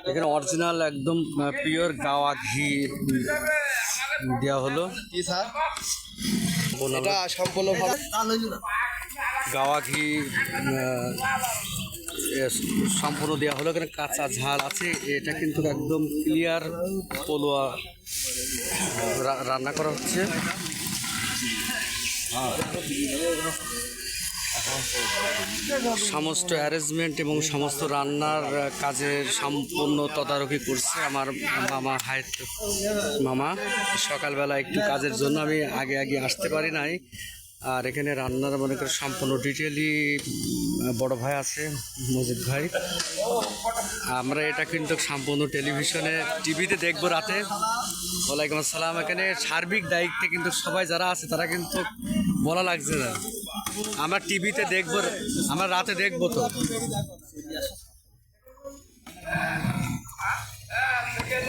এখানে অরিজিনাল একদম পিওর গাওয়া ঘি দেওয়া হলো। কি স্যার এটা সম্পূর্ণভাবে গাওয়া ঘি সম্পূর্ণ দেওয়া হলো। এখানে কাঁচা ঝাল আছে, এটা কিন্তু একদম ক্লিয়ার পলোয়া রান্না করা হচ্ছে। সমস্ত অ্যারেঞ্জমেন্ট এবং সমস্ত রান্নার কাজের সম্পূর্ণ তদারকি করছে আমার মামা মামা। সকালবেলা একটু কাজের জন্য আমি আগে আসতে পারি নাই। আর এখানে রান্নার মনে করে সম্পূর্ণ ডিটেলি বড় ভাই আছে, মজিদ ভাই। আমরা এটা কিন্তু সম্পূর্ণ টিভিতে দেখবো রাতে। ওয়ালাইকুম আসসালাম। এখানে সার্বিক দায়িত্বে কিন্তু সবাই যারা আছে তারা কিন্তু বলা লাগছে না, আমরা টিভিতে দেখবো, আমরা রাতে দেখবো। তো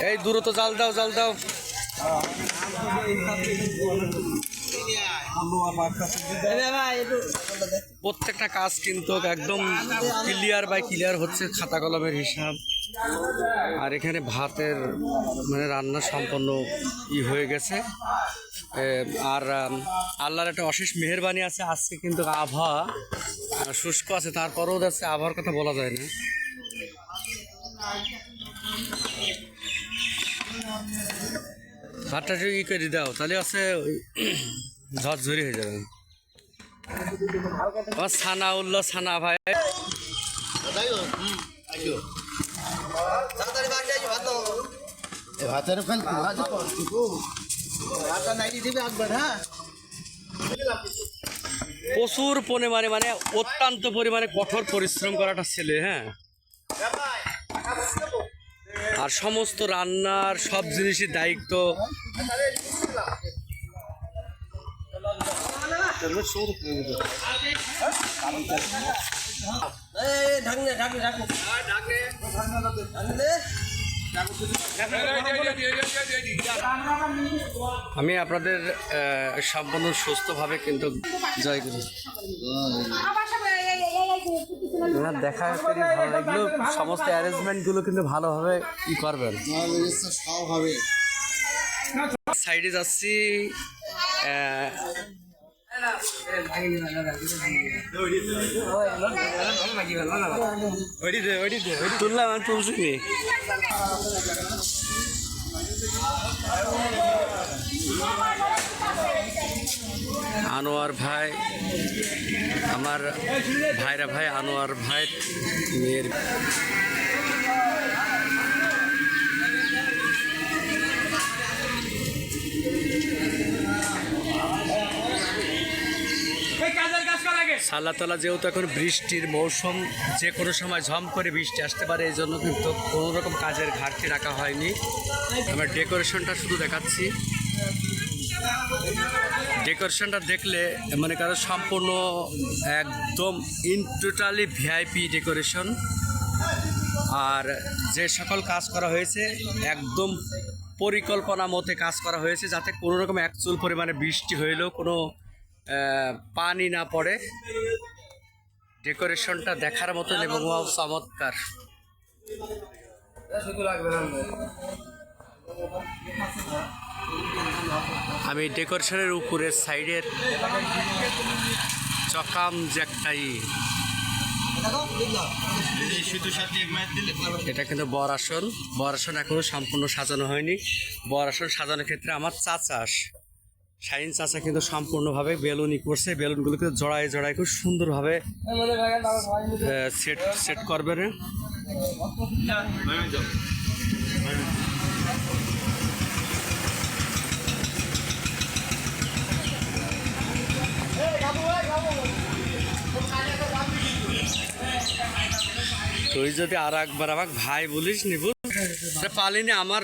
এই দূরত্ব জাল দাও। প্রত্যেকটা কাজ কিন্তু একদম ক্লিয়ার হচ্ছে, খাতা কলমের হিসাব। আর এখানে ভাতের মানে রান্না সম্পন্ন হয়ে গেছে। আর আল্লাহর একটা অশেষ মেহেরবানি আছে, আজকে কিন্তু আবহাওয়া শুষ্ক আছে, তারপরেও যাচ্ছে আবহাওয়ার কথা বলা যায় না। ভাতটা যদি করে দাও তাহলে আছে ঝরঝরি হয়ে যাবে। ছানা ভাই প্রচুর পরিমাণে মানে অত্যন্ত পরিমাণে কঠোর পরিশ্রম করাটা ছেলে। হ্যাঁ, আর সমস্ত রান্নার সব জিনিসের দায়িত্ব আমি আপনাদের সম্পূর্ণ সুস্থভাবে কিন্তু জয় করি। দেখা ভালো লাগলো, সমস্ত অ্যারেঞ্জমেন্টগুলো কিন্তু ভালোভাবে করবেন। সাইডে যাচ্ছি, তুললাম আর তুলছি। আনোয়ার ভাই, আমার ভাইরা ভাই, আনোয়ার ভাই মেয়ের সাল্লাতলা। যেহেতু এখন বৃষ্টির মৌসুম, যে কোনো সময় ঝম করে বৃষ্টি আসতে পারে, এই জন্য কিন্তু কোনো রকম কাজের ঘাটতি রাখা হয়নি। আমরা ডেকোরেশনটা শুধু দেখাচ্ছি। ডেকোরেশনটা দেখলে মনে করো সম্পূর্ণ একদম টোটালি ভিআইপি ডেকোরেশন। আর যে সকল কাজ করা হয়েছে একদম পরিকল্পনা মতে কাজ করা হয়েছে, যাতে কোনো রকম একচুল পরিমাণে বৃষ্টি হইলেও কোনো পানি না পড়ে। ডেকোরেশনটা দেখার মতন এবং চমৎকার। আমি ডেকোরেশনের উপরে সাইডের চকাম যে একটাই, এটা কিন্তু বর আসন এখনো সম্পূর্ণ সাজানো হয়নি। বর আসন সাজানোর ক্ষেত্রে আমার চাচা শাহিন চাচা কিন্তু সম্পূর্ণভাবে বেলুনই করছে। বেলুনগুলো কিন্তু জড়ায় খুব সুন্দরভাবে সেট করবে। তুই যদি আর একবার আমাকে ভাই বলিস নি, পালিনি আমার